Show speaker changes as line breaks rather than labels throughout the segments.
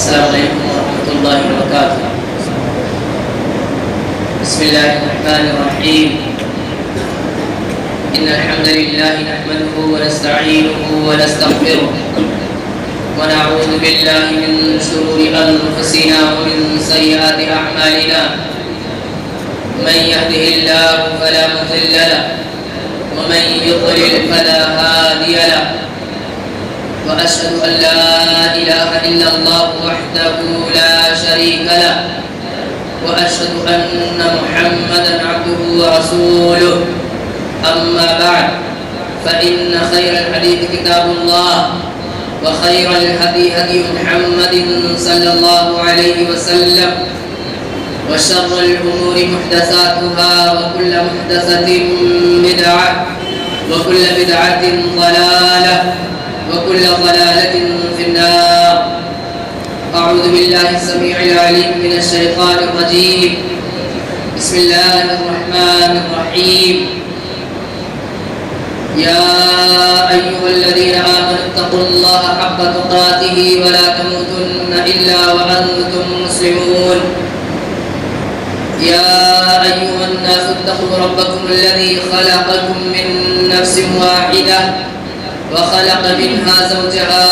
السلام عليكم ورحمة الله وبركاته. بسم الله الرحمن الرحيم. إن الحمد لله نحمده ونستعينه ونستغفره ونعوذ بالله من شرور أنفسنا ومن سيئات أعمالنا. من يهده الله فلا مضل له ومن يضلل فلا هادي له. وأشهد أن لا إله إلا الله وحده لا شريك له وأشهد أن محمدا عبده ورسوله. أما بعد فإن خير الحديث كتاب الله وخير الهدي هدي محمد صلى الله عليه وسلم وشر الأمور محدثاتها وكل محدثة بدعة وكل بدعة ضلالة وكل ضلالة في النار. أعوذ بالله السميع العليم من الشيطان الرجيم. بسم الله الرحمن الرحيم. يا أيها الذين آمنوا اتقوا الله حق تقاته ولا تموتن إلا وأنتم مسلمون. يا أيها الناس اتقوا ربكم الذي خلقكم من نفس واحدة وخلق منها زوجها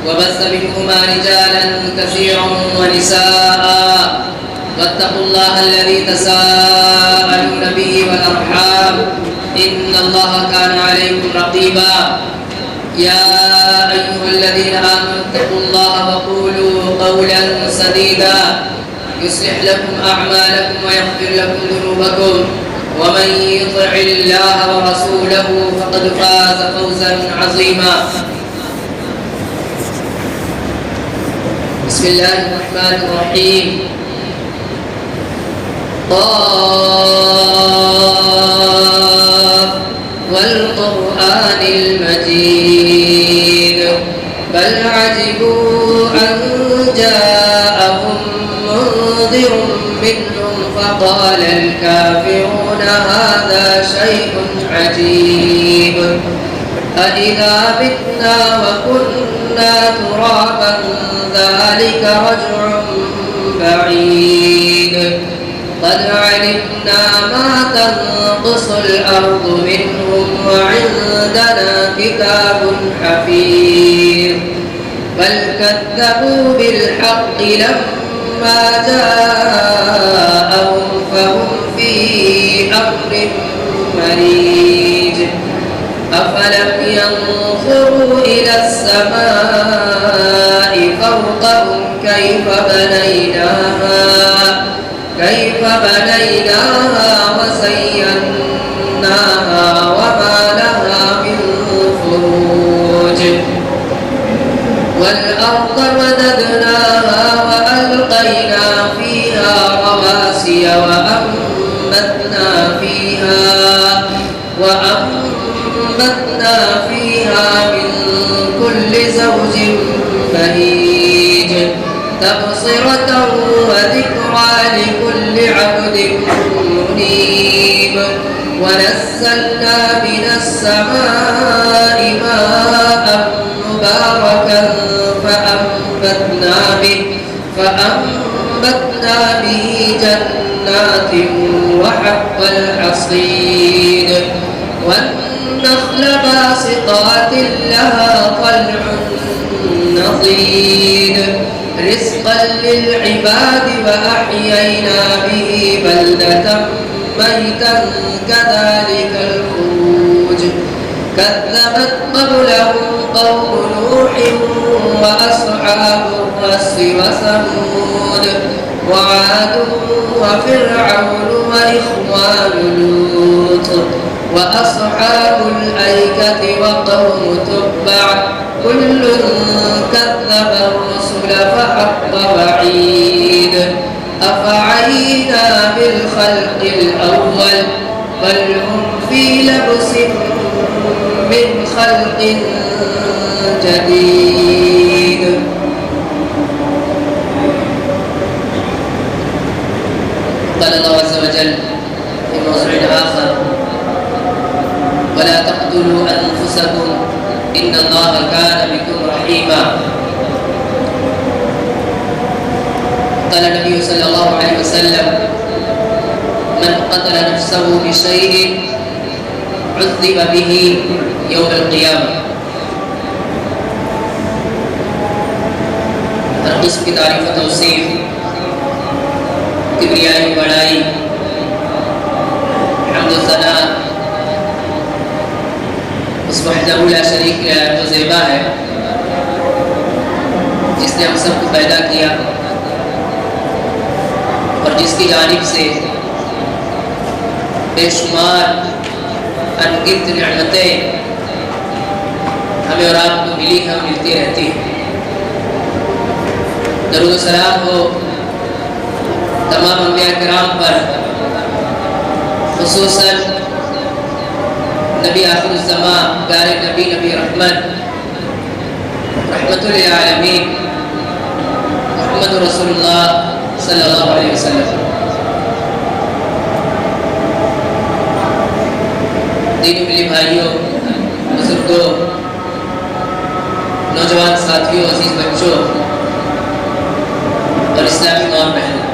وبث منهما رجالا كثيرا ونساء واتقوا الله الذي تساءلون به والأرحام إن الله كان عليكم رقيبا. يا أيها الذين آمنوا اتقوا الله وقولوا قولا سديدا يصلح لكم أعمالكم ويغفر لكم ذنوبكم ومن يطع الله ورسوله فقد فاز فوزا عظيما. بسم الله الرحمن الرحيم. قاف والقرآن المجيد بل عجبوا أن جاءهم منذر منهم فقال الكافرون هذا شيء عجيب أإذا متنا وكنا ترابا ذلك رجع بعيد قد علمنا ما تنقص الأرض منهم وعندنا كتاب حفيظ بل كذبوا بالحق لما جاءهم فهم في أمر مريج أفلم ينظروا إلى السماء فوقهم كيف بنيناها وزيناها وما لها من فروج والأرض مددناها وألقينا فيها رواسي وأنبتنا فيها من كل زوج بهيج تبصرة وذكرى لكل عبد منيب ونزلنا من السماء ماء مباركا فأنبتنا به جنات وحب الحصيد والنخل باسقات لها طلع نضيد رزقا للعباد وأحيينا به بلدة ميتا كذلك الخروج كذبت قبلهم قوم نوح وأصحاب الرس وثمود وعاد وفرعون وإخوان لوط وأصحاب الأيكة وقوم تبع كل كذب الرسل فحق وعيد أفعينا بالخلق الأول بل هم في لبس من خلق جديد. قال الله عز وجل في موضوع آخر ولا تقتلوا أنفسكم إن الله كان بكم رحيما. وسلم من قتل نفسه بشيء عذب به يوم القيامة. ہر قسم کی تعریف و توصیف، کبریائی و بڑائی، حمد و ثنا اس وحدہ لا شریک و زیبا ہے جس نے ہم سب کو پیدا کیا اور جس کی جانب سے بے شمار انگنت نعمتیں ہمیں اور آپ کو ملی ہیں اور ملتی رہتی ہیں. درود و سلام ہو تمام انبیاء کرام پر، خصوصاً نبی آخر الزمان، پیارے نبی، نبی رحمت، رحمت للعالمین، محمد رسول اللہ صلی اللہ علیہ وسلم. دینی ملی بھائیوں، بزرگوں، نوجوان ساتھیوں، عزیز بچوں اور اسلامی ماں بہنوں،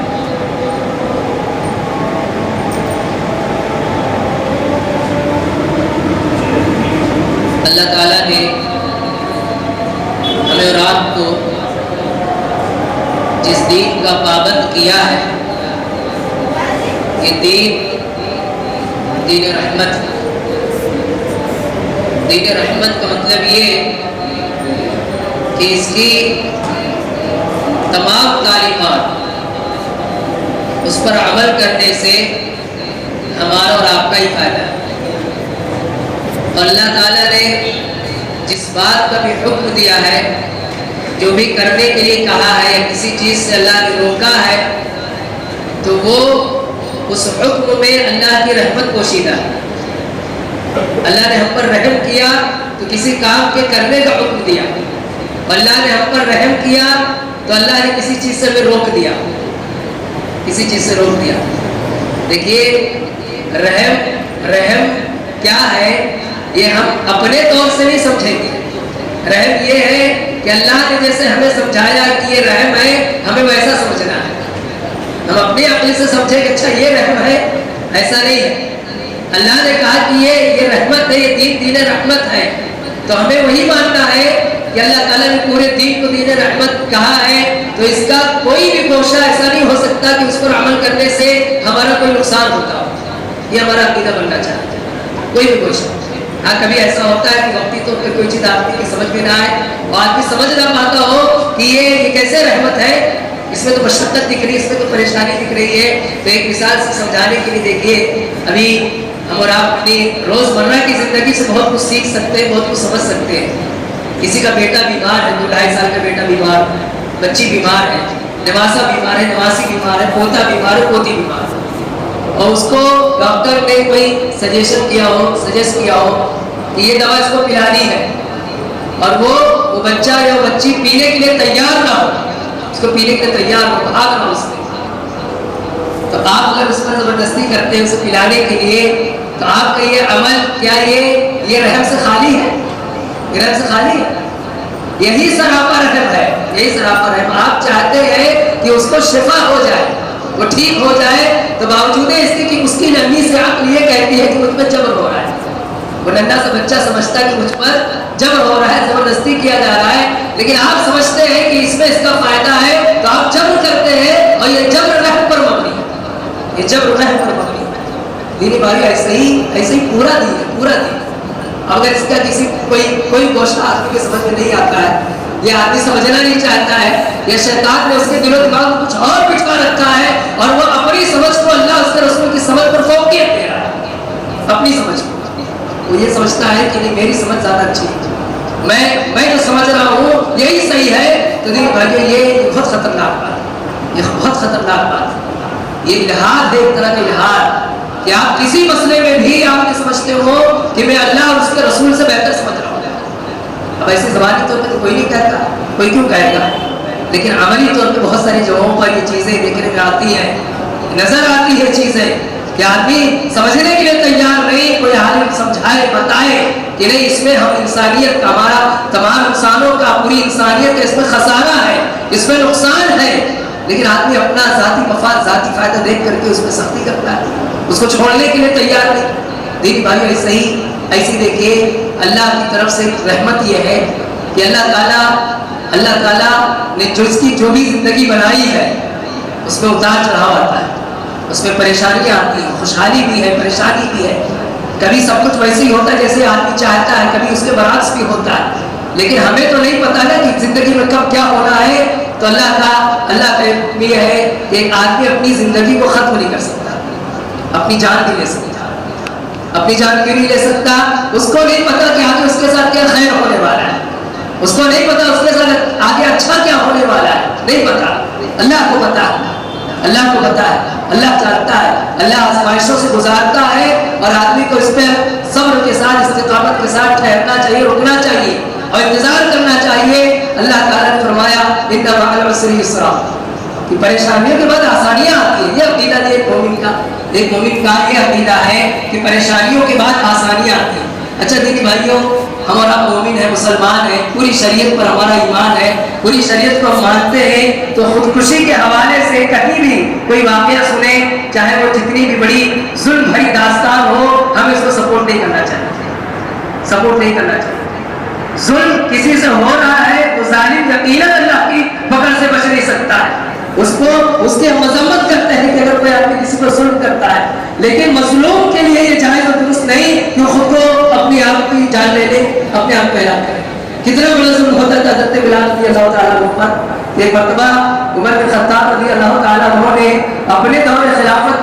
اللہ تعالیٰ نے ہمیں اور آپ کو جس دین کا پابند کیا ہے، یہ دین رحمت. دین رحمت کا مطلب یہ کہ اس کی تمام تعلیمات، اس پر عمل کرنے سے ہمارا اور آپ کا ہی فائدہ ہے. اور اللہ تعالیٰ نے جس بات کا بھی حکم دیا ہے، جو بھی کرنے کے لیے کہا ہے یا کسی چیز سے اللہ نے روکا ہے، تو وہ اس حکم میں اللہ کی رحمت پوشیدہ ہے. اللہ نے ہم پر رحم کیا تو کسی کام کے کرنے کا حکم دیا، اللہ نے ہم پر رحم کیا تو اللہ نے کسی چیز سے ہمیں روک دیا، کسی چیز سے روک دیا. دیکھیے رحم کیا ہے یہ ہم اپنے طور سے نہیں سمجھیں گے. رحم یہ ہے کہ اللہ نے جیسے ہمیں سمجھایا کہ یہ رحم ہے، ہمیں ویسا سمجھنا ہے. ہم اپنی عقل سے سمجھیں کہ اچھا یہ رحم ہے، ایسا نہیں ہے. اللہ نے کہا کہ یہ رحمت ہے، یہ دین رحمت ہے، تو ہمیں وہی ماننا ہے کہ اللہ تعالیٰ نے پورے دین کو دین رحمت کہا ہے، تو اس کا کوئی بھی گوشہ ایسا نہیں ہو سکتا کہ اس پر عمل کرنے سے ہمارا کوئی نقصان ہوتا ہو. یہ ہمارا عقیدہ بننا چاہیے. کوئی بھی گوشہ، ہاں کبھی ایسا ہوتا ہے کہ وقتی طور پہ کوئی چیز آدمی کی سمجھ میں نہ آئے اور آدمی سمجھ نہ پاتا ہو کہ یہ کیسے رحمت ہے، اس میں تو مشقت دکھ رہی ہے، اس میں تو پریشانی دکھ رہی ہے. تو ایک مثال سے سمجھانے کے لیے دیکھیے، ابھی ہم اور آپ اپنی روزمرہ کی زندگی سے بہت کچھ سیکھ سکتے ہیں، بہت کچھ سمجھ سکتے ہیں. کسی کا بیٹا بیمار ہے، 2-2.5 سال کا بیٹا بیمار، بچی بیمار ہے، نواسا بیمار ہے، نواسی بیمار ہے، پوتا بیمار ہے، پوتی بیمار ہے، اور اس کو ڈاکٹر نے کوئی سجیسٹ کیا ہو کہ یہ دوا اس کو پلانی ہے، اور وہ بچہ یا بچی پینے کے لیے تیار نہ ہو، اس کو پینے کے لیے تیار ہو، بھاگ رہا اس میں، تو آپ اگر اس پر زبردستی کرتے ہیں اسے پلانے کے لیے، تو آپ کا یہ عمل کیا یہ رحم سے خالی ہے؟ یہ رحم سے خالی ہے؟ یہی سراپا رحم ہے، یہی سراپا رحم. آپ چاہتے ہیں کہ اس کو شفا ہو جائے، وہ ٹھیک ہو جائے، تو باوجود اس کے کہ اس کی نرمی سے عقل یہ کہتی ہے کہ مجھ پر جبر ہو رہا ہے. وہ ننھا سا بچہ سمجھتا ہے کہ مجھ پر جبر ہو رہا ہے، زبردستی کیا جا رہا ہے، لیکن آپ سمجھتے ہیں کہ اس میں اس کا فائدہ ہے، تو آپ جبر کرتے ہیں، اور یہ جبر رحم پر مبنی ہے، یہ جبر رحم پر مبنی ہے. دینی بھائی ایسے ہی پورا دین ہے، پورا دین. اگر اس کا کوئی گوشہ آدمی کے سمجھ میں نہیں آتا ہے، یہ آدمی سمجھنا نہیں چاہتا ہے، یا شیطان نے اس کے دل و دماغ میں کچھ اور بٹھا رکھا ہے، اور وہ اپنی سمجھ کو اللہ اس کے رسول کی سمجھ پر فوقیت دے رہا ہے. اپنی سمجھ کو وہ یہ سمجھتا ہے کہ نہیں میری سمجھ زیادہ اچھی ہے، میں جو سمجھ رہا ہوں یہی صحیح ہے. تو دیکھیں بھائیو، یہ بہت خطرناک بات ہے، یہ بہت خطرناک بات ہے. یہ الہاد ہے، ایک طرح کا الہاد کہ آپ کسی مسئلے میں بھی آپ یہ سمجھتے ہو کہ میں اللہ اور اس کے رسول سے بہتر سمجھ رہا ہوں. اب ایسے زبانی طور پہ تو کوئی نہیں کہتا، کوئی کیوں کہے گا، لیکن عملی طور پہ بہت ساری جگہوں پر یہ چیزیں دیکھنے میں آتی ہیں، نظر آتی ہے چیزیں کہ آدمی سمجھنے کے لیے تیار نہیں. کوئی عالم سمجھائے، بتائے کہ نہیں اس میں ہم انسانیت کا، ہمارا تمام انسانوں کا، پوری انسانیت کا اس میں خسارہ ہے، اس میں نقصان ہے، لیکن آدمی اپنا ذاتی مفاد ذاتی فائدہ دیکھ کر کے اس میں سختی کرتا ہے، اس کو چھوڑنے کے لیے تیار نہیں۔ دین بھائی ایسی دیکھیے اللہ کی طرف سے رحمت یہ ہے کہ اللہ تعالیٰ نے جو بھی زندگی بنائی ہے اس میں اتار چڑھاؤ آتا ہے، اس میں پریشانیاں آتی ہیں، خوشحالی بھی ہے، پریشانی بھی ہے۔ کبھی سب کچھ ویسے ہی ہوتا ہے جیسے آدمی چاہتا ہے، کبھی اس کے برعکس بھی ہوتا ہے، لیکن ہمیں تو نہیں پتا نا کہ زندگی میں کب کیا ہونا ہے۔ تو اللہ کا یہ ہے کہ ایک آدمی اپنی زندگی کو ختم نہیں کر سکتا، اپنی جان بھی لے سکتا، اپنی جان کیوں نہیں لے سکتا؟ اس کو نہیں پتا کہ آگے اس کے ساتھ کیا خیر ہونے والا ہے، اس کو نہیں پتا اس کے ساتھ آگے اچھا کیا ہونے والا ہے، نہیں پتا۔ اللہ کو پتا ہے، اللہ کو پتا ہے، اللہ چاہتا ہے، اللہ آزمائشوں سے گزارتا ہے اور آدمی کو اس پہ صبر کے ساتھ استقامت کے ساتھ ٹھہرنا چاہیے، رکنا چاہیے اور انتظار کرنا چاہیے۔ اللہ تعالیٰ نے فرمایا ان مع العسر یسرا کہ پریشانیوں کے بعد آسانیاں آتی ہیں۔ یہ عقیدہ ایک مومن کا یہ عقیدہ ہے کہ پریشانیوں کے بعد آسانیاں آتی ہیں۔ اچھا دیکھیے بھائیوں، ہمارا مومن ہے، مسلمان ہے، پوری شریعت پر ہمارا ایمان ہے، پوری شریعت کو ہم مانتے ہیں، تو خودکشی کے حوالے سے کہیں بھی کوئی واقعہ سنیں، چاہے وہ جتنی بھی بڑی ظلم بھری داستان ہو، ہم اس کو سپورٹ نہیں کرنا چاہیے، سپورٹ نہیں کرنا چاہیے۔ ظلم کسی سے ہو رہا ہے تو ظالم یقیناً اللہ کی پکڑ سے بچ نہیں سکتا ہے، اس کی مذمت کرتے ہیں کہ اگر کوئی آدمی کسی کو ظلم کرتا ہے، لیکن مظلوم کے لیے یہ جائز اور درست نہیں کہ خود کو اپنی آپ کی جان لے لے، اپنے آپ کو ہلاک کرے۔ کتنا بڑا ظلم ہوتا تھا حضرت بلال رضی اللہ تعالیٰ عنہ پر۔ ایک مرتبہ عمر بن خطاب رضی اللہ تعالیٰ عنہ نے اپنے دور خلافت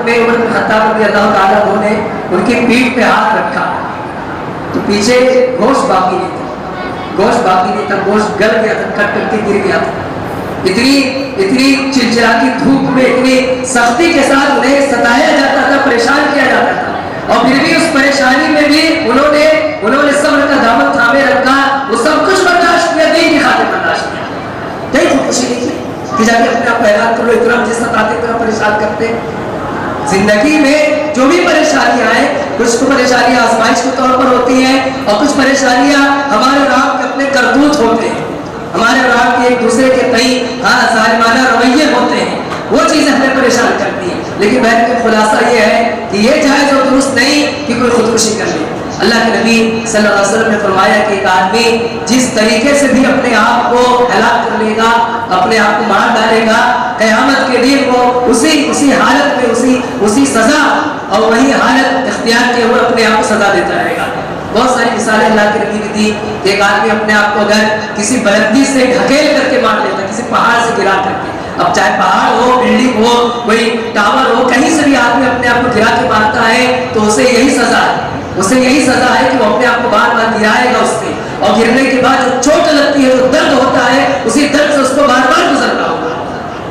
میں عمر بن خطاب رضی اللہ تعالیٰ عنہ نے ان کی پیٹھ پہ ہاتھ رکھا تو پیچھے گوشت باقی نہیں تھا، گوشت گل گیا تھا، کٹ کر کے گر گیا تھا۔ اتنی چلچلاتی دھوپ میں اتنی سختی کے ساتھ انہیں ستایا جاتا تھا، پریشان کیا جاتا تھا، اور پھر بھی اس پریشانی میں بھی انہوں نے صبر کا دامن تھامے رکھا، وہ سب کچھ برداشت کیا، دین کی خاطر برداشت کیا، کہیں خودکشی نہیں کی کہ جا کے اپنے آپ پیغام کر لو، اتنا مجھے ستاتے، اتنا پریشان کرتے۔ زندگی میں جو بھی پریشانیاں آئیں، کچھ تو پریشانیاں آزمائش کے طور پر ہوتی ہیں اور کچھ پریشانیاں ہمارے اور آپ کے اپنے کرتوت ہوتے ہیں، ہمارے اور آپ کے ایک دوسرے کے تئیں ظالمانہ رویے ہوتے ہیں، وہ چیزیں ہمیں پریشان کرتی ہیں۔ لیکن بہن کا خلاصہ یہ ہے کہ یہ جائز اور درست نہیں کہ کوئی خودکشی کر لے۔ اللہ کے نبی صلی اللہ علیہ وسلم نے فرمایا کہ ایک آدمی جس طریقے سے بھی اپنے آپ کو ہلاک کر لے گا، اپنے آپ کو مار ڈالے گا، قیامت کے دن وہ اسی حالت میں اسی سزا اور وہی حالت اختیار کیے ہوئے اپنے آپ کو سزا دیتا رہے گا۔ بہت ساری مثالیں اللہ کے نبی نے دی کہ ایک آدمی اپنے آپ کو اگر کسی بلندی سے ڈھکیل کر کے مار لیتا، کسی پہاڑ سے گرا کر کے، اب چاہے پہاڑ ہو، بلڈنگ ہو، کوئی ٹاور ہو، کہیں سے بھی آدمی اپنے آپ کو گرا کے مارتا ہے تو اسے یہی سزا ہے کہ وہ اپنے آپ کو بار بار گرائے گا اس سے، اور گرنے کے بعد جو چوٹ لگتی ہے، جو درد ہوتا ہے، اسی درد سے اس کو بار بار گزرنا ہوگا۔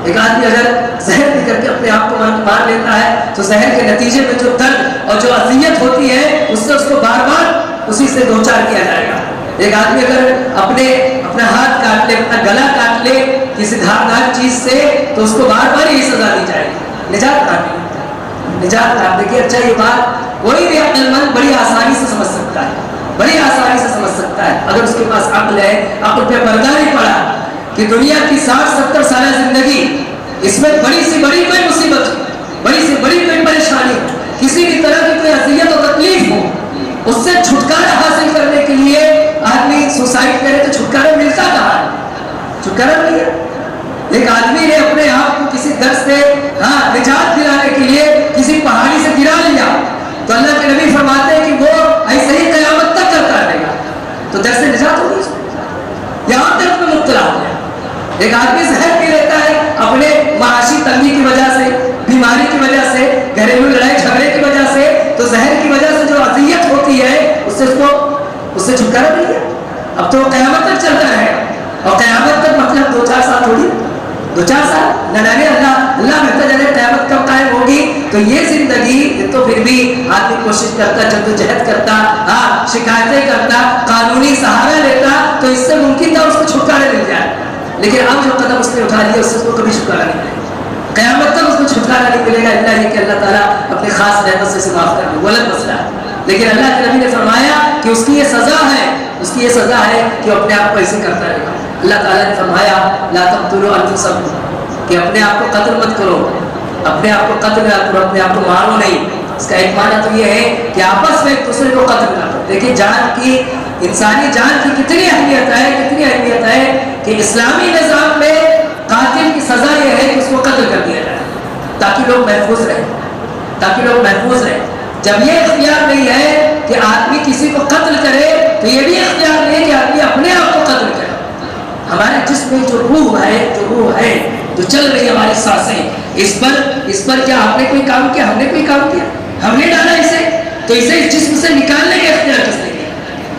ایک آدمی اگر زہر پی کر کے اپنے آپ کو مار لیتا ہے تو زہر کے نتیجے میں جو درد اور جو اذیت ہوتی ہے اس سے اس کو بار بار اسی سے دوچار کیا جائے گا۔ ایک آدمی اگر اپنا ہاتھ کاٹ لے، اپنا گلا کاٹ لے کسی دھاردار چیز سے تو اس کو بار بار یہی سزا دی جائے گی، نجات پانے۔ دیکھیے اچھا یہ بات کوئی بھی عقل مند بڑی آسانی سے سمجھ سکتا ہے اگر اس کے پاس عقل ہے، عقل پہ پردہ نہیں پڑا کہ دنیا کی 60-70 سالہ زندگی، اس میں بڑی سی بڑی کوئی مصیبت ہو، بڑی سی بڑی کوئی پریشانی ہو، کسی بھی طرح کی کوئی اذیت و تکلیف ہو، اس سے چھٹکارا حاصل کرنے کے لیے آدمی سوسائڈ کرے تو چھٹکارا ملتا کہاں ہے؟ چھٹکارا نہیں ہے۔ ایک آدمی نے اپنے آپ کو کسی درد سے نجات دلانے کے لیے کسی پہاڑی سے گرا لیا تو اللہ کے نبی فرماتے ہیں کہ وہ ایسے ہی قیامت تک کرتا رہے گا، تو درد سے نجات ہوگی، یہاں درد میں مبتلا ہو گیا۔ ایک آدمی زہر پی لیتا ہے اپنے معاشی تنگی کی وجہ سے، بیماری کی وجہ سے، گھریلو لڑائی جھگڑے کی وجہ سے، تو زہر کی وجہ سے جو اذیت ہوتی ہے اس سے چھٹکارا نہیں ہے، اب تو قیامت تک چلتا رہے گا، اور قیامت تک مطلب 2-4 سال تھوڑی، 2-4 سال نہ جانے اللہ بہتر جانے قیامت کب قائم ہوگی۔ تو یہ زندگی تو پھر بھی آدمی کوشش کرتا، جدوجہد کرتا، شکایتیں کرتا، قانونی سہارا لیتا تو اس سے ممکن تھا اس کو چھٹکارا مل جائے، لیکن اب جو قدم اس نے اٹھا لیا اس سے اس کو کبھی چھٹکارا نہیں ملے گا، قیامت تک اس کو چھٹکارا نہیں ملے گا، اللہ یہ کہ اللہ تعالیٰ اپنے خاص رحمت سے معاف کر دے، غلط مسئلہ ہے۔ لیکن اللہ کے نبی نے فرمایا کہ اس کی یہ سزا ہے، اس کی یہ سزا ہے کہ وہ اپنے آپ کو ایسے کرتا رہے گا. اللہ تعالیٰ نے فرمایا لا تقتلوا انفسکم کہ اپنے آپ کو قتل مت کرو, اپنے آپ کو قتل نہ کرو, اپنے آپ کو مارو نہیں. اس کا ایک معنی تو یہ ہے کہ آپس میں ایک دوسرے کو قتل نہ کرو. دیکھیں جان کی, انسانی جان کی کتنی اہمیت ہے, کتنی اہمیت ہے کہ اسلامی نظام میں قاتل کی سزا یہ ہے کہ اس کو قتل کر دیا جائے تاکہ لوگ محفوظ رہیں, تاکہ لوگ محفوظ رہیں. جب یہ اختیار نہیں ہے کہ آدمی کسی کو قتل کرے تو یہ بھی اختیار نہیں ہے کہ آدمی اپنے آپ کو قتل کرے. ہمارے جسم میں جو روح ہے جو چل رہی ہے ہماری سانسیں, اس پر کیا آپ نے کوئی کام کیا, ہم نے کوئی کام کیا, ہم نے ڈالا اسے, تو اسے اس جسم سے نکالنے کا اختیار کس نے کیا,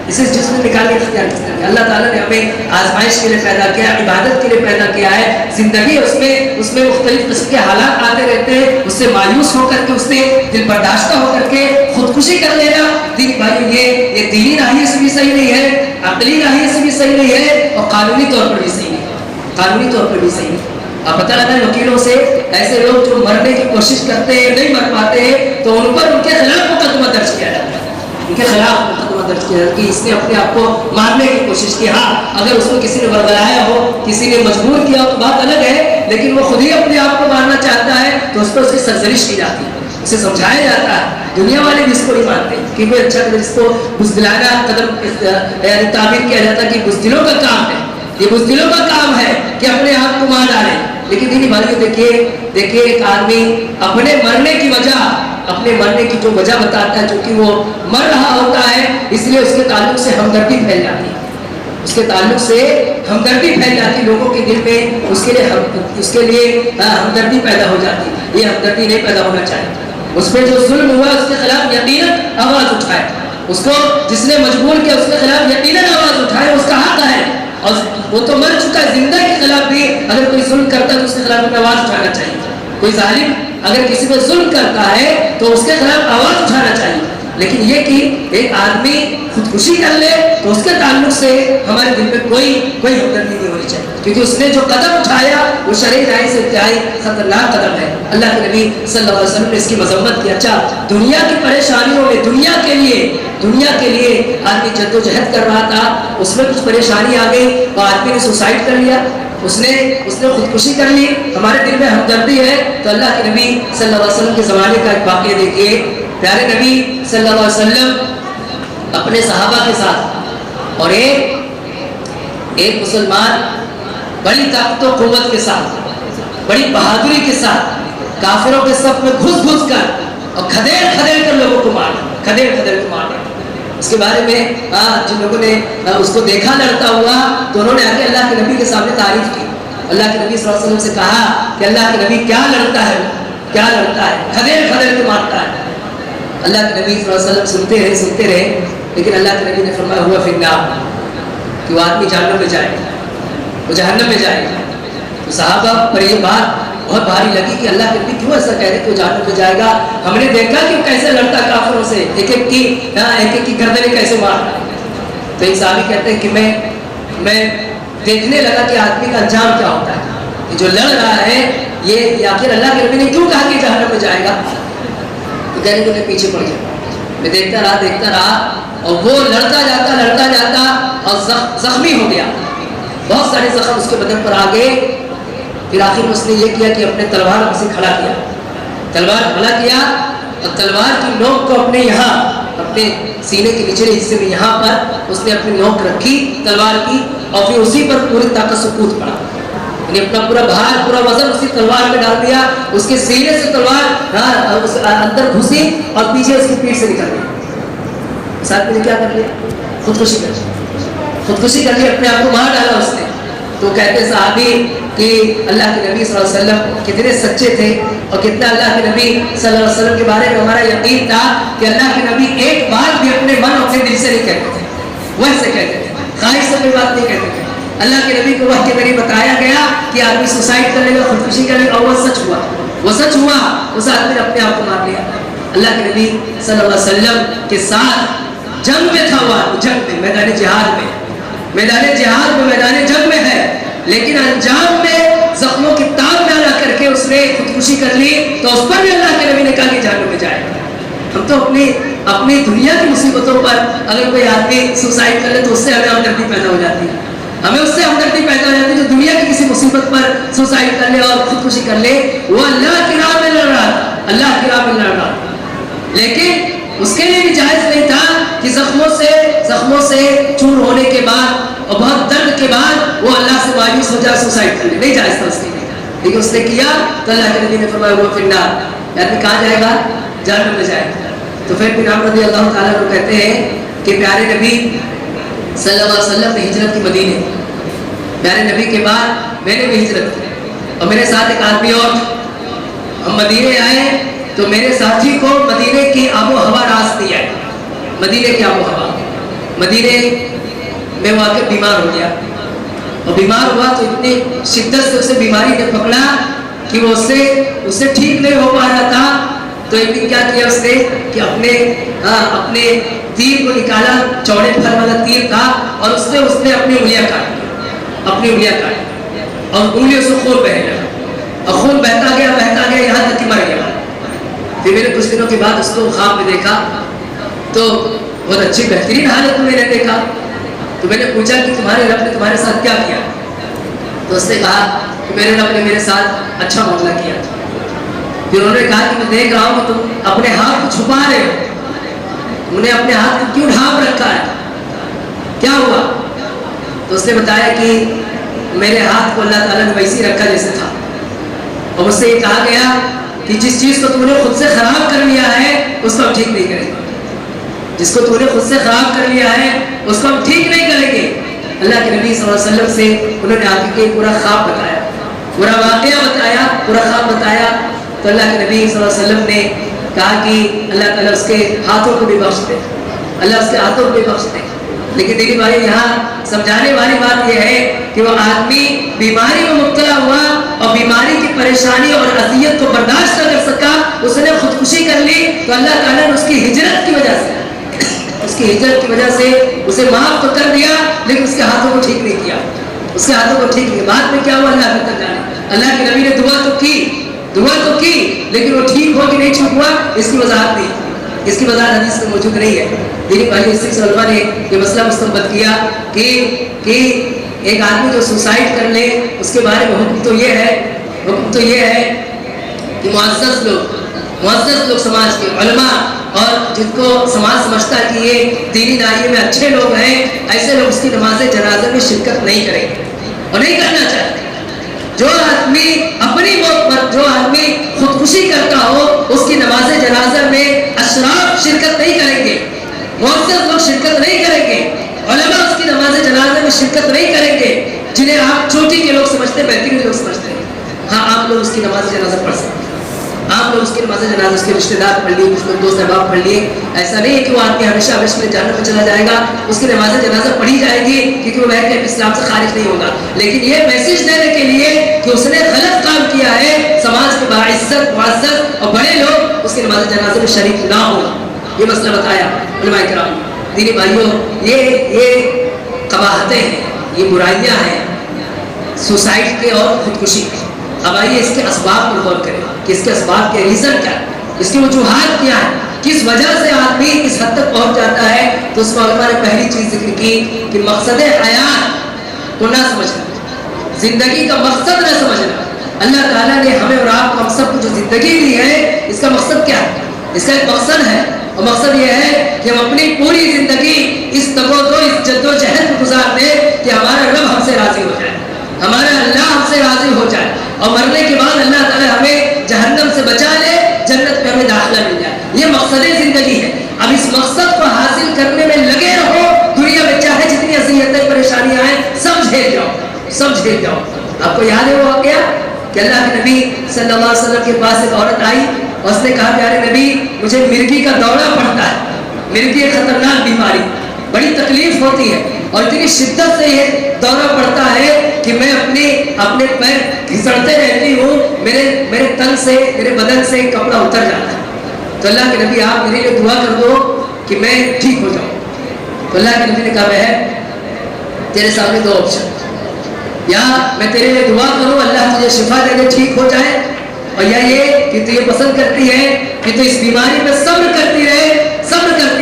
اسے اس جسم سے نکالنے کا اختیار کس نے کیا. اللہ تعالیٰ نے ہمیں آزمائش کے لیے پیدا کیا, عبادت کے لیے پیدا کیا ہے. زندگی اس میں مختلف قسم کے حالات آتے رہتے ہیں, اس سے مایوس ہو کر کے, اس سے دل برداشتہ ہو کر کے خودکشی کر لینا دین بھائیو یہ دینی راہی سے بھی صحیح نہیں ہے, عقلی راہی سے بھی صحیح نہیں ہے, اور قانونی طور پر بھی صحیح نہیں ہے, قانونی طور پر بھی صحیح نہیں. آپ پتہ لگا وکیلوں سے ایسے لوگ جو مرنے کی کوشش کرتے ہیں, نہیں مر پاتے ہیں, تو ان پر ان کے خلاف مقدمہ درج کیا جاتا ہے, ان کے خلاف مقدمہ درج کیا جاتا ہے کہ اس نے اپنے آپ کو مارنے کی کوشش کی. ہاں اگر اس کو کسی نے ورگلایا ہو, کسی نے مجبور کیا ہو تو بات الگ ہے, لیکن وہ خود ہی اپنے آپ کو مارنا چاہتا ہے تو اس پر اس کی سرزنش کی جاتی ہے, اسے سمجھایا جاتا ہے. دنیا والے بھی اس کو نہیں مانتے کہ کوئی اچھا قدر, اس کو بزدلانا قدم تعبیر کیا جاتا ہے کہ بزدلوں کا کام ہے, یہ بزدلوں کا کام ہے کہ اپنے آپ کو مار ڈالیں. لیکن دینی بھائیو دیکھیے ایک آدمی اپنے مرنے کی جو وجہ بتاتا ہے, چونکہ وہ مر رہا ہوتا ہے اس لیے اس کے تعلق سے ہمدردی پھیل جاتی ہے, اس کے تعلق سے ہمدردی پھیل جاتی ہے لوگوں کے دل میں, اس کے لیے ہمدردی پیدا ہو جاتی ہے. یہ ہمدردی نہیں پیدا ہونا چاہیے. اس پہ جو ظلم ہوا اس کے خلاف یقیناً آواز اٹھائے, اس کو جس نے مجبور کیا اس کے خلاف یقیناً آواز اٹھائے, اس کا حق ہے. اور وہ تو مر چکا ہے, زندہ کے خلاف بھی اگر کوئی ظلم کرتا ہے تو اس کے خلاف بھی آواز اٹھانا چاہیے. کوئی ظالم اگر کسی پہ ظلم کرتا ہے تو اس کے خلاف آواز اٹھانا چاہیے. لیکن یہ کہ ایک آدمی خودکشی کر لے تو اس کے تعلق سے ہمارے دل میں کوئی ہمدردی نہیں ہونی چاہیے, کیونکہ اس نے جو قدم اٹھایا وہ شرعی رائے سے انتہائی خطرناک قدم ہے. اللہ کے نبی صلی اللہ علیہ وسلم نے اس کی مذمت کی. اچھا دنیا کی پریشانیوں میں دنیا کے لیے آدمی جدوجہد کر رہا تھا, اس میں کچھ پریشانی آ گئی اور آدمی نے سوسائڈ کر لیا, اس نے خودکشی کر لی. ہمارے دل میں ہمدردی ہے تو اللہ کے نبی صلی اللہ علیہ وسلم کے زمانے کا ایک واقعہ دیکھیے. پیارے نبی صلی اللہ علیہ وسلم اپنے صحابہ کے ساتھ اور ایک مسلمان بڑی طاقت و قوت کے ساتھ, بڑی بہادری کے ساتھ کافروں کے صف میں گھس کر اور کھدیر کر لوگوں کو مارا. اس کے بارے میں جن لوگوں نے اس کو دیکھا لڑتا ہوا تو انہوں نے آ کے اللہ کے نبی کے سامنے تعریف کی. اللہ کے نبی صلی اللہ علیہ وسلم سے کہا کہ اللہ کے نبی کیا لڑتا ہے, کھدیر کے مارتا ہے. اللہ کے نبی صلی اللہ علیہ وسلم سنتے رہے لیکن اللہ کے نبی نے فرمایا ہوا فی النار, کہ وہ آدمی جہنم میں جائے گا, وہ جہنم میں جائے گا. تو صحابہ پر یہ بات بہت بھاری لگی کہ اللہ کے نبی کیوں ایسا کہہ رہے کہ وہ جہنم میں جائے گا, ہم نے دیکھا کہ وہ کیسے لڑتا ہے کافروں سے, ایک ایک کی گردنیں کیسے مارتا. تو ایک صحابی کہتے ہیں کہ میں دیکھنے لگا کہ آدمی کا انجام کیا ہوتا ہے, کہ جو لڑ رہا ہے یہ آخر اللہ کے نبی نے کیوں کہا کہ جہنم میں جائے گا. تو کہنے لگے پیچھے پڑ گیا. میں دیکھتا رہا اور وہ لڑتا جاتا اور زخمی ہو گیا, بہت سارے زخم اس کے بدن پر آ گئے. پھر آخر میں اس نے یہ کیا کہ اپنے تلوار اسے کھڑا کیا اور تلوار کی نوک کو اپنے سینے کے نچلے حصے میں یہاں پر اس نے اپنی نوک رکھی تلوار کی, اور پھر اسی پر پوری طاقت سے کود پڑا, یعنی اپنا پورا بھار پورا وزن اسی تلوار میں ڈال دیا. اس کے سینے سے تلوار اندر گھسی اور پیچھے اس کی پیٹھ سے نکل گئی. ساتھ میں نے کیا کر لیا, خودکشی کر لی, اپنے آپ کو مار ڈالا اس نے. تو کہتے صحابی کہ اللہ کے نبی صلی اللہ علیہ وسلم کتنے سچے تھے اور کتنا اللہ کے نبی صلی اللہ علیہ وسلم کے بارے میں ہمارا یقین تھا کہ اللہ کے نبی ایک بات بھی اپنے من اپنے دل سے نہیں کہتے تھے, وہ ایسے کہتے تھے, خواہش سے کوئی بات نہیں کہتے تھے. اللہ کے نبی کو وحی کے ذریعے بتایا گیا کہ آدمی سوسائڈ کر لے گا, خودکشی کر لے گا, اور وہ سچ ہوا, اس آدمی نے اپنے آپ کو مار لیا. اللہ کے نبی صلی اللہ علیہ وسلم کے ساتھ جنگ میں تھا, ہوا جنگ میں, میدان جنگ میں ہے, لیکن انجام میں زخموں کی تاب نہ لا کر کے اس نے خودکشی کر لی. تو اس پر بھی اللہ کے نبی نے کہا کہ جہنم میں جائے گا. ہم تو اپنی اپنی دنیا کی مصیبتوں پر اگر کوئی آدمی سوسائڈ کر لے تو اس سے ہمیں ہمدردی پیدا ہو جاتی ہے، ہمیں اس سے ہمدردی پیدا ہو جاتی ہے۔ جو دنیا کی کسی مصیبت پر سوسائڈ کر لے اور خودکشی کر لے، وہ اللہ کی راہ میں لڑ رہا تھا، اللہ کی راہ میں لڑ رہا تھا، لیکن اس کے لیے بھی جائز نہیں تھا کہ زخموں سے چور ہونے کے بعد اور بہت درد کے بعد وہ اللہ سے مایوس ہو جائے سوسائڈ کر لے، نہیں جائز تھا اس کے لیے، لیکن اس نے کیا تو اللہ کے نبی نے فرمایا وہ فی النار، یعنی کہاں جائے گا؟ جہنم میں جائے گا۔ تو پھر بن عمرو رضی اللہ تعالیٰ عنہ کہتے ہیں کہ پیارے نبی صلی اللہ علیہ وسلم نے ہجرت کی مدینے، پیارے نبی کے بعد میں نے بھی ہجرت کی اور میرے ساتھ ایک آدمی اور، ہم مدینے آئے تو میرے ساتھی کو مدینے کی آب و ہوا راس نہیں آئی، مدینے کی آب و ہوا، مدینے میں وہ آ کے بیمار ہو گیا اور بیمار ہوا تو اتنی شدت سے اسے بیماری نے پکڑا کہ وہ اس سے ٹھیک نہیں ہو پا رہا تھا۔ تو ایک دن کیا کیا اس نے کہ اپنے تیر کو نکالا، چوڑے پھل والا تیر تھا، اور اس نے اپنی انگلیاں کاٹ اور انگلیوں سے خون بہنے لگا اور خون بہتا گیا یہاں تک کہ مر گیا۔ پھر میں نے کچھ دنوں کے بعد اس کو خواب میں دیکھا تو بہت اچھی بہترین حالت میں نے دیکھا، تو میں نے پوچھا کہ تمہارے رب نے تمہارے ساتھ کیا کیا؟ تو اس نے کہا کہ میرے رب نے میرے ساتھ اچھا معاملہ کیا۔ پھر انہوں نے کہا کہ میں دیکھ رہا ہوں کہ تم اپنے ہاتھ کو چھپا رہے ہو، تم نے اپنے ہاتھ کو کیوں ڈھانپ رکھا ہے، کیا ہوا؟ تو اس نے بتایا کہ میرے ہاتھ کو اللہ تعالیٰ نے ویسے رکھا جیسے تھا، اور مجھ سے یہ کہا گیا کہ جس چیز کو تم نے خود سے خراب کر لیا ہے اس کو ہم ٹھیک نہیں کریں گے، جس کو تم نے خود سے خراب کر لیا ہے اس کو ہم ٹھیک نہیں کریں گے۔ اللہ کے نبی صلی اللہ علیہ وسلم سے انہوں نے آگے کے پورا خواب بتایا، پورا واقعہ بتایا، پورا خواب بتایا، تو اللہ کے نبی صلی اللہ علیہ وسلم نے کہا کہ اللہ تعالیٰ اس کے ہاتھوں کو بھی بخش دے، اللہ اس کے ہاتھوں کو بھی بخش دے۔ لیکن دیکھیے بھائی یہاں سمجھانے والی بات یہ ہے کہ وہ آدمی بیماری میں مبتلا ہوا اور بیماری کی پریشانی اور اذیت کو برداشت نہ کر سکا، اس نے خودکشی کر لی، تو اللہ تعالیٰ نے اس کی ہجرت کی وجہ سے اسے معاف تو کر دیا، لیکن اس کے ہاتھوں کو ٹھیک نہیں کیا، اس کے ہاتھوں کو ٹھیک نہیں۔ بعد میں کیا ہوا اللہ بہتر جانے، اللہ کے نبی نے دعا تو کی لیکن وہ ٹھیک ہو کہ نہیں ٹھیک ہوا اس کی وضاحت نہیں، اس کی وضاحت حدیث میں موجود نہیں ہے۔ دینی بھائی اس سے علماء نے یہ مسئلہ مستنبط کیا کہ ایک آدمی جو سوسائڈ کر لے اس کے بارے میں حکم تو یہ ہے کہ معزز لوگ سماج کے علماء اور جن کو سماج سمجھتا ہے کہ یہ دینی دائرے میں اچھے لوگ ہیں، ایسے لوگ اس کی نماز جنازہ میں شرکت نہیں کریں گے اور نہیں کرنا چاہتے۔ جو آدمی اپنی موت پر جو آدمی خودکشی کرتا ہو اس کی نماز جنازہ میں اشراف شرکت نہیں کریں گے، معزز لوگ شرکت نہیں کریں گے، علماء اس کی نماز جنازہ میں شرکت نہیں کریں گے، جنہیں آپ چوٹی کے لوگ سمجھتے ہیں، بہترین لوگ سمجھتے ہیں۔ ہاں آپ لوگ اس کی نماز جنازہ پڑھ سکتے ہیں، آپ لوگ اس کی نماز جنازہ اس کے رشتہ دار پڑھ لیے، کچھ لوگ دوست احباب پڑھ لیے، ایسا نہیں ہے کہ وہ آدمی ہمیشہ میں جہنم میں چلا جائے گا، اس کی نماز جنازہ پڑھی جائے گی کیونکہ وہ بہت اسلام سے خارج نہیں ہوگا، لیکن یہ میسج دینے کے لیے کہ اس نے غلط کام کیا ہے، سماج کے باعزت معزز اور بڑے لوگ اس کی نماز جنازہ میں شریک نہ ہو، یہ مسئلہ بتایا علماء کرام۔ دینی بھائیوں یہ قباحتیں ہیں، یہ برائیاں ہیں سوسائڈ کے اور خودکشی کے۔ اب آئیے اس کے اسباب پر غور کریں کہ اس کے اسباب کے ریزن کیا ہے، اس کی وجوہات کیا ہے، کس وجہ سے آدمی اس حد تک پہنچ جاتا ہے۔ تو اس میں علماء نے پہلی چیز ذکر کی کہ مقصد حیات کو نہ سمجھنا، زندگی کا مقصد نہ سمجھنا۔ اللہ تعالیٰ نے ہمیں اور آپ کو ہم سب کو جو زندگی دی ہے اس کا مقصد کیا ہے؟ اس کا ایک مقصد ہے اور مقصد یہ ہے کہ ہم اپنی پوری زندگی اس تگودو اس جد و جہد میں گزار دیں کہ ہمارا رب ہم سے راضی ہو جائے، ہمارا اللہ ہم سے راضی ہو جائے، اور مرنے کے بعد اللہ تعالیٰ ہمیں جہنم سے بچا لے، جنت میں ہمیں داخلہ مل جائے۔ یہ مقصد زندگی ہے۔ اب اس مقصد کو حاصل کرنے میں لگے رہو، دنیا میں چاہے جتنی اذیتیں پریشانیاں آئیں سب جھیل جاؤ۔ آپ کو یاد ہے وہ واقعہ کہ اللہ کے نبی صلی اللہ علیہ وسلم کے پاس ایک عورت آئی اور اس نے کہا پیارے نبی مجھے مرگی کا دورہ پڑتا ہے، مرگی ایک خطرناک بیماری، بڑی تکلیف ہوتی ہے اور اتنی شدت سے یہ دورہ پڑتا ہے کہ میں اپنے پیر گھسڑتے رہتی ہوں، میرے تن سے میرے بدن سے کپڑا اتر جاتا ہے، تو اللہ کے نبی آپ میرے لیے دعا کر دو کہ میں ٹھیک ہو جاؤں۔ تو اللہ کے نبی نے کہا بہن تیرے سامنے دو آپشن، یا میں تیرے لیے دعا کروں اللہ تجھے شفا دے دے ٹھیک ہو جائے، اور یا یہ کہ تو یہ پسند کرتی ہے کہ تو اس بیماری پہ صبر کرتی رہے، صبر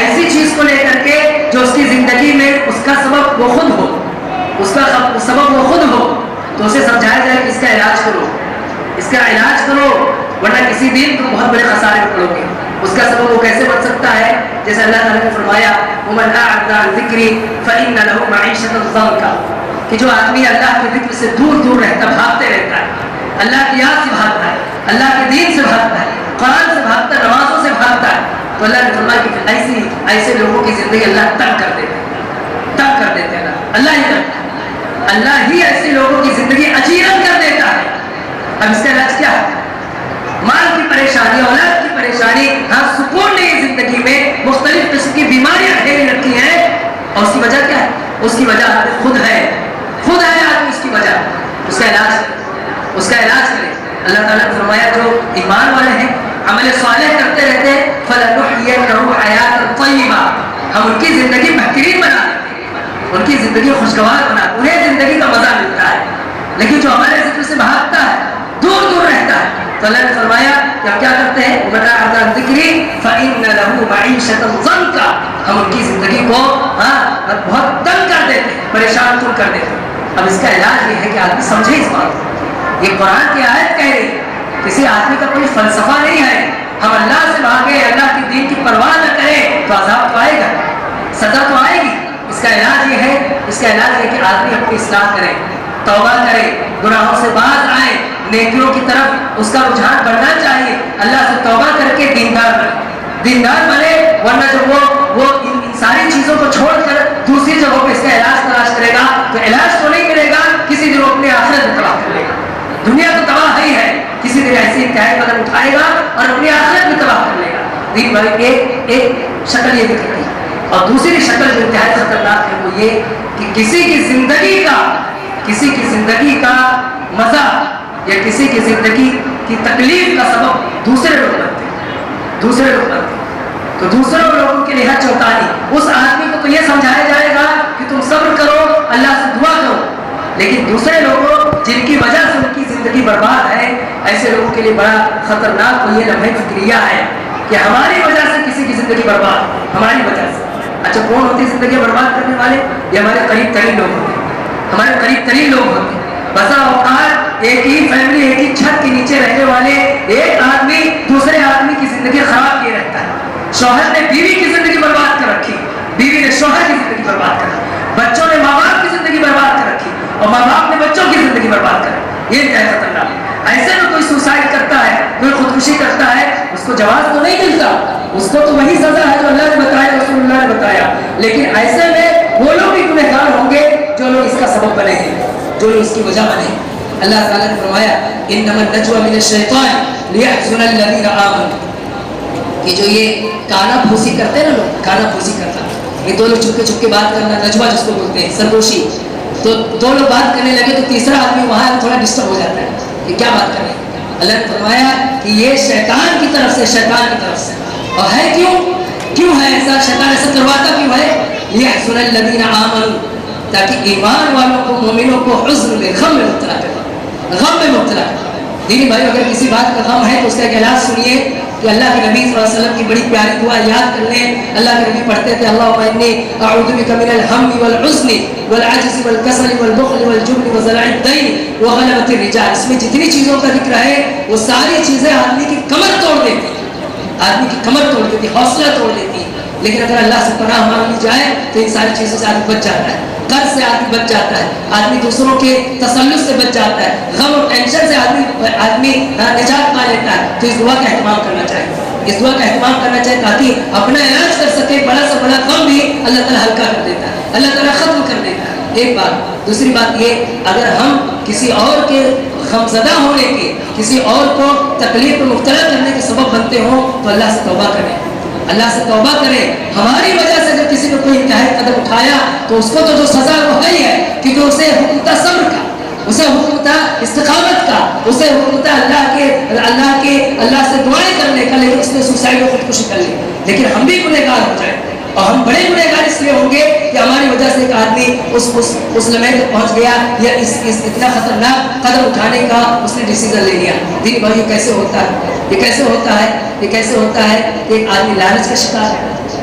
ایسی چیز کو لے کر کے جو اس کی زندگی میں اس کا سبب وہ خود ہو، اس کا سبب وہ خود ہو، تو اسے سمجھایا جائے کہ اس کا علاج کرو، اس کا علاج کرو، ورنہ کسی دن تم بہت بڑے خسارے میں پڑو گے۔ اس کا سبب وہ کیسے بن سکتا ہے؟ جیسے اللہ تعالیٰ نے فرمایا وَمَنْ أَعْرَضَ عَنْ ذِكْرِي فَإِنَّ لَهُ مَعِيشَةً ضَنكًا، کہ جو آدمی اللہ کے ذکر سے دور دور رہتا، بھاگتے رہتا ہے، اللہ کی یاد سے بھاگتا ہے، اللہ کے دین سے بھاگتا ہے، قرآن سے بھاگتا ہے، نمازوں سے بھاگتا ہے، تو اللہ نے فرمایا کہ ایسے لوگوں کی زندگی اللہ تنگ کر دیتے ہیں، تنگ کر دیتے ہیں، اللہ ہی کرتا ہے، اللہ ہی ایسے لوگوں کی زندگی اجیرن کر دیتا ہے۔ اب اس کا علاج کیا ہے؟ مال کی پریشانی، اولاد کی پریشانی، ہاں سکون نہیں زندگی میں، مختلف قسم کی بیماریاں گھیری رکھی ہیں، اور اس کی وجہ کیا ہے؟ اس کی وجہ خود ہے، خود ہے آدمی اس کی وجہ۔ اس کا علاج کرے، اس کا علاج کرے۔ اللہ تعالیٰ نے فرمایا جو ایمان والے ہیں، عمل صالح کرتے رہتے ہیں، فَلَنُحْيِيَنَّهُمْ حَيَاةً طَيِّبَةً، ہم ان کی زندگی بہترین بنا دیتے ہیں، ان کی زندگی خوشگوار بنا، انہیں زندگی کا مزہ ملتا ہے۔ لیکن جو ہمارے ذکر سے بھاگتا ہے، دور دور رہتا ہے، تو اللہ نے فرمایا کہ ہم کیا کرتے ہیں؟ وَمَنْ أَعْرَضَ عَنْ ذِكْرِي فَإِنَّ لَهُ مَعِيشَةً ضَنكًا، ہم ان کی زندگی کو بہت تنگ کر دیتے ہیں، پریشان کن کر دیتے ہیں۔ اب اس کا علاج یہ ہے کہ آدمی سمجھے اس بات کو، یہ قرآن کی آیت کہہ رہی ہے، کسی آدمی کا کوئی فلسفہ نہیں ہے۔ ہم اللہ سے بھاگے، اللہ کے دین کی پرواہ نہ کریں تو عذاب تو آئے گا، سزا تو آئے گی۔ اس کا علاج یہ ہے، اس کا علاج یہ کہ آدمی اپنی اصلاح کرے، توبہ کرے، گناہوں سے باز آئے، نیکیوں کی طرف اس کا رجحان بڑھنا چاہیے، اللہ سے توبہ کر کے دیندار بنے، دیندار بنے، ورنہ جب وہ ان ساری چیزوں کو چھوڑ کر دوسری جگہوں پہ اس کا علاج تلاش کرے گا تو علاج تو نہیں ملے گا، کسی دن وہ اپنے آخرت میں تباہ کر لے گا۔ دنیا تو تباہ ہی ہے، کسی دن ایسی انتہائی قدم اٹھائے گا اور اپنی آخرت میں تباہ کر لے گا۔ دین بھائی ایک شکل یہ دکھ رہی ہے، اور دوسری شکل جو انتہائی خطرناک ہے وہ یہ کہ کسی کی زندگی کا مزہ یا کسی کی زندگی کی تکلیف کا سبب دوسرے لوگ بنتے ہیں، دوسرے لوگ بنتے ہیں، تو دوسرے لوگوں کے لیے حد چوتالی، اس آدمی کو تو یہ سمجھایا جائے گا کہ تم صبر کرو، اللہ سے دعا کرو، لیکن دوسرے لوگوں جن کی وجہ سے ان کی زندگی برباد ہے، ایسے لوگوں کے لیے بڑا خطرناک وہ یہ لمحہ فکریہ ہے کہ ہماری وجہ سے کسی کی زندگی برباد، ہماری وجہ سے۔ اچھا کون ہوتی ہے زندگی برباد کرنے والے؟ یہ ہمارے قریب ترین لوگ ہوتے ہیں، ہمارے قریب ترین لوگ ہوتے ہیں۔ بسا اوقات ایک ہی فیملی، ایک ہی چھت کے نیچے رہنے والے ایک آدمی دوسرے آدمی کی زندگی خراب کیے رہتا ہے۔ شوہر نے بیوی کی زندگی برباد کر رکھی، بیوی نے شوہر کی زندگی برباد کر رکھی، بچوں نے ماں باپ کی زندگی برباد کر رکھی، اور ماں باپ نے بچوں کی زندگی برباد کر رکھی۔ یہ کیا ہے خطرناک؟ ایسے میں کوئی سوسائڈ کرتا ہے، کوئی خودکشی کرتا ہے، اس کو جواز تو نہیں ملتا، اس کو تو وہی سزا ہے جو اللہ نے بتایا، رسول اللہ نے بتایا، لیکن ایسے میں وہ لوگ بھی گنہگار ہوں گے جو لوگ اس کا سبب بنے ہیں، جو لوگ اس کی وجہ بنے ہیں۔ اللہ تعالیٰ نے فرمایا انما النجوى من الشیطان لیحزن الذین آمنوا، کہ جو یہ کانا پھوسی کرتے ہیں نا لوگ، کانا پھوسی کرتا، یہ دو لوگ چھپ کے بات کرنا، نجوہ جس کو بولتے ہیں، سرگوشی، تو دو لوگ بات کرنے لگے تو تیسرا آدمی وہاں تھوڑا ڈسٹرب ہو جاتا ہے کہ کیا بات کر رہے ہیں۔ اللہ نے فرمایا کہ یہ شیطان کی طرف سے، شیطان کی طرف سے، اور ہے کیوں ہے ایسا؟ شیطان ایسا کرواتا کیوں ہے؟ لیحزن الذین آمنوا، تاکہ ایمان والوں کو، مومنوں کو حزن میں، غم میں مبتلا کرے، غم میں مبتلا کرے۔ دینی بھائی اگر کسی بات کا غم ہے تو اس کا ایک علاج سنیے کہ اللہ کے نبی صلی اللہ علیہ وسلم کی بڑی پیاری دعا یاد کر لیں۔ اللہ کے نبی پڑھتے تھے اللہم انی اعوذ بک من الہم والحزن والعجز والکسل والبخل والجبن وضلع الدین وغلبۃ الرجال۔ اس میں جتنی چیزوں کا ذکر ہے وہ ساری چیزیں آدمی کی کمر توڑ دیتی ہیں، آدمی کی کمر توڑ دیتی، حوصلہ توڑ دیتی ہیں، لیکن اگر اللہ سے پناہ مانگ لی جائے تو ان ساری چیزوں سے آدمی بچ جاتا ہے، قرض سے آدمی بچ جاتا ہے، آدمی دوسروں کے تسلط سے بچ جاتا ہے، غم اور ٹینشن سے آدمی نجات پا لیتا ہے۔ تو اس دعا کا اہتمام کرنا چاہیے، اس دعا کا اہتمام کرنا چاہیے تاکہ اپنا علاج کر سکے۔ بڑا سے بڑا غم بھی اللہ تعالیٰ ہلکا کر دیتا ہے، اللہ تعالیٰ ختم کر دیتا ہے۔ ایک بات، دوسری بات یہ، اگر ہم کسی اور کے غمزدہ ہونے کے، کسی اور کو تکلیف میں مبتلا کرنے کے سبب بنتے ہوں تو اللہ سے توبہ کریں، اللہ سے توبہ کریں۔ ہماری وجہ سے اگر کسی نے کوئی انتہائی قدم اٹھایا تو اس کو تو جو سزا وہ ہے ہی ہے، کیونکہ اسے حکم تھا صبر کا، اسے حکم تھا استقامت کا، اسے حکم تھا اللہ سے دعائیں کرنے کا، لیکن اس نے سوسائڈ و خودکشی کر لی۔ لیکن ہم بھی گنہگار ہو جائیں، اور ہم بڑے گنہگار اس لیے ہوں گے کہ ہماری وجہ سے ایک آدمی اس لمحے تک پہنچ گیا یا اتنا خطرناک قدم اٹھانے کا اس نے ڈیسیزن لے لیا۔ دین بھائی یہ کیسے ہوتا ہے؟ یہ کیسے ہوتا ہے کہ ایک آدمی لالچ کا شکار ہے،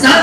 7